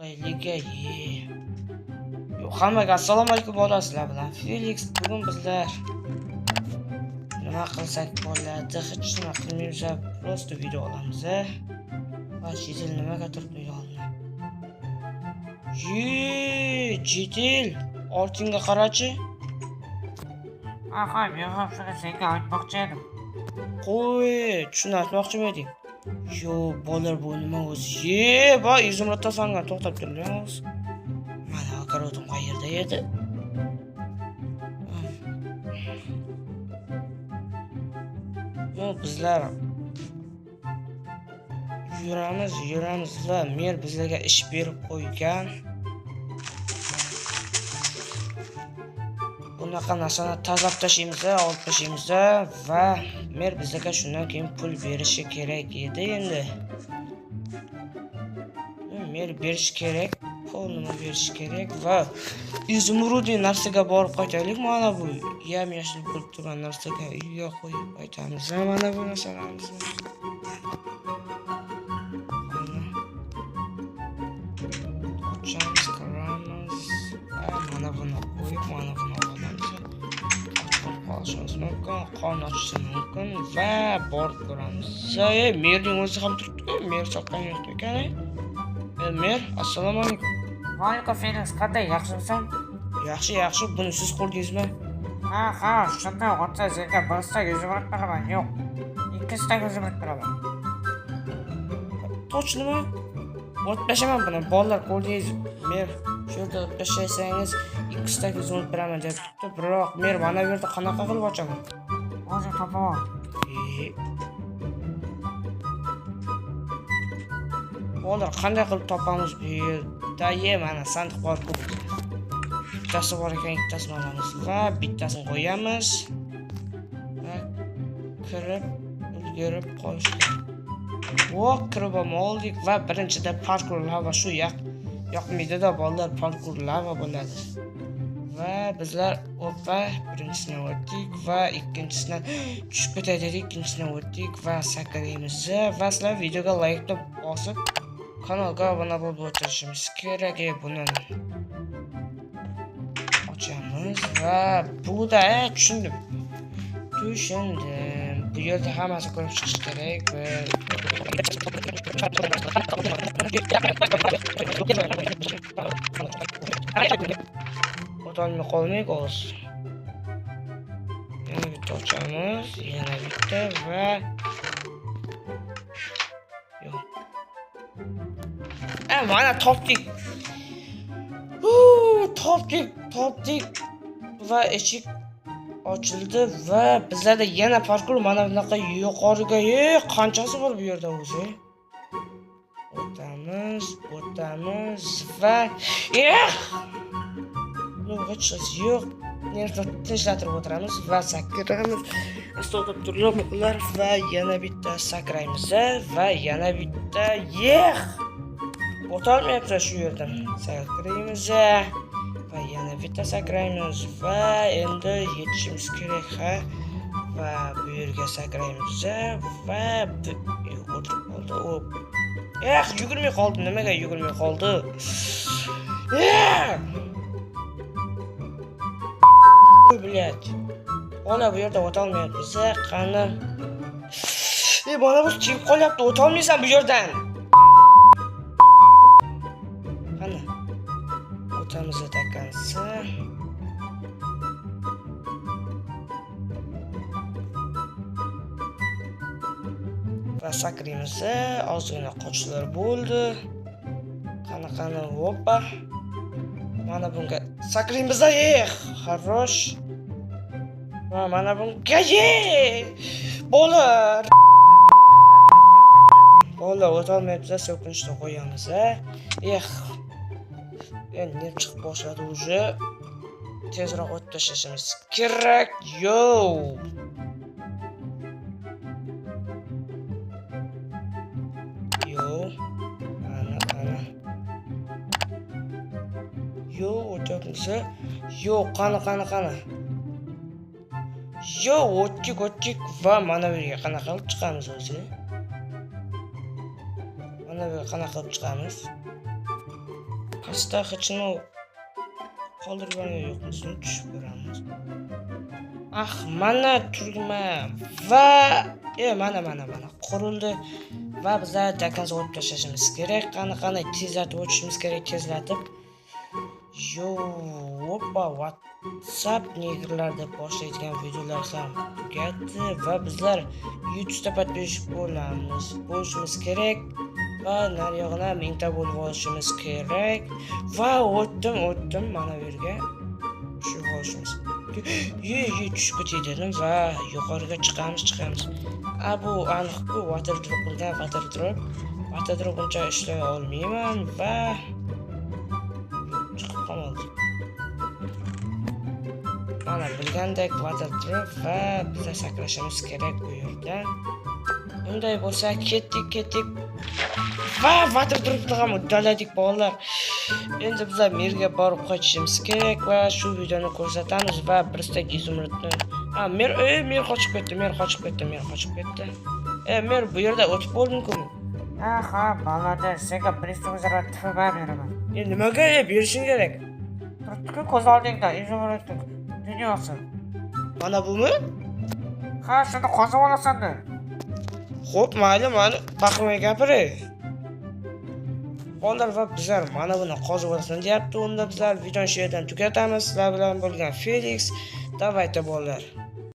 Liga ye. Hammaga assalomu alaykum bolasizlar bilan Felix. Bugun bizlar nima qilsak bo'ladi? Hech nima qilmaymiz, prosta video olamiz. Va Jidil nimaga turib uyaldi? Jidil, ortingga qarachi. Aha, men ham shuni senga aytmoqchi edim. Qo'y, shuni aytmoqchi eding. Yo, bolar bu nima o'zi? Ba, Izumratda sanga to'xtab turamiz. Mana akarotim qayerda edi? Yo, bizlar yuramiz va mer bizlarga ish berib qo'ygan. Bunaqa narsani tozalab tashlaymiz, olib tashlaymiz va mer bizlarga shundan keyin pul berishi kerak edi endi. Mer berish kerak, pulni berish kerak va izumrudiy narsaga borib qaytaylik. Mana bu yam-yashil bo'lib turgan narsaga uyga qo'yib qaytamiz. Mana bu narsalarimizni ochamiz, qaramiz. Mana buni qo'yib, mana buni olamiz. Qolishimiz mumkin, qon ochishi mumkin va borib ko'ramiz. Merning o'zi ham turibdi, mer chaqgan yo'q ekan. Mer, assalomu alaykum. Va alaykum Felix, qanday, yaxshimisan? Yaxshi, buni siz qurdingizmi? Ha, shunday o'tsa senga birsta 100 minut beraman. Yo'q, ikkisida 100 minut beraman. Точнimi? O'tmashaman buni, bolalar ko'rdingiz. Mer shu yerda o'tmasangiz ikkisida 100 minut beraman deb turibdi, biroq mer mana bu yerda qanaqa qilib ochaman? O'zing topaman. Bolalar qanday qilib topamiz bu yerda? Mana sandiq bor, ko'p. Bittasi bor ekan, ikkitasini olamiz va bittasini qo'yamiz. Va kirib ulgurib qo'yishdik. Kirib oldik va birinchida parkour lava shu yoqmaydi-da, bolalar parkour lava bo'ladi. Va bizlar birinchisini o'tdik va ikkinchisidan tushib ketay dedik, ikkinchisini o'tdik va sakraymiz. Va sizlar videoga like bosib, kanalga obuna bo'lib o'tirishimiz kerak. Buni ochamiz va buda tushundim. Bu yerda hammasi ko'rib chiqish kerak va o'tolmay qolmaylik o'z. Yana bitta ochamiz, yana bitta va yo'q. Mana topdik. Topdik va eshik ochildi va bizlarda yana parkour mana bunaqa yuqoriga qanchasi bor bu yerda o'zi? O'tamiz va hech yo'q. Tinchlantirib o'tiramiz va sakraymiz. Astotib turlar va yana bitta sakraymiz va yana bitta o'tolmayapti shu yerdan. Sakraymiz va yana bitta sakraymiz va endi yetishimiz kerak va bu yerga sakraymiz va o'tirib qoldi. Yugurmay qoldi. Nimaga yugurmay qoldi? Bilyat. Ona bu yerda o'tolmayapmiz. Qani? Mana bu chip qolyapti, o'tolmaysan bu yerdan. Qani? O'tamiz atakansa. Va sakraymiz. Ozgina qochishlar bo'ldi. Qani, hoppa. Mana bunga sakraymiz. Xarosh. Va mana bunga bo'lar. O'tolmayapmiz, so'kinishda qo'yamiz. Endi chiqib boshladi уже. Tezroq o'tib tashlashimiz kerak. Ana. O'tyapmiz. Qani. O'tdik va mana bu yerga qanaqa qilib chiqamiz o'zi? Mana bu qanaqa qilib chiqamiz? pastda hech nima qoldirgani yo'qmizni tushib ko'ramiz. Mana tugma va mana qurildi va bizlar dakan olib tashlashimiz kerak. Qani tezlatib o'tishimiz kerak, tezlatib. Hoppa, WhatsApp negrlar deb boshlaydigan videolar ham tugadi va bizlar YouTube'da podpishib bo'lishimiz kerak va nariyog'ini mingta bo'lib olishimiz kerak va o'tdim mana bu yerga tushib olishimiz. Tushib ketdim va yuqoriga chiqamiz. Bu aniq-ku water drop qilgan water drop uncha ishlay olmayman va chiqib qoldim. Mana bilgandek water drop va biz sakrashimiz kerak bu yerdan. Unday bo'lsa ketdik. Va water dropni ham uddaladik bolalar. Endi bizlar merga borib qochishimiz kerak va shu videoni ko'rsatamiz va birstak izumrudni. Mer qochib ketdi. Mer bu yerda o'tib bo'lding-ku. Ha, balada senga birinchi o'zaro tifman beraman. Nimaga berishing kerak? Turtku ko'z oldingda izumrudning dunyosi. Mana bumi? Ha, shuni qozib olasan-da. Xo'p, mayli, mani baqirmay gapiray. Bolalar va bizlar mana buni qozib olasan deyapti. Unda bizlar videoni shu yerdan tugatamiz. Sizlar bilan bo'lgan Felix. Davayta bolalar.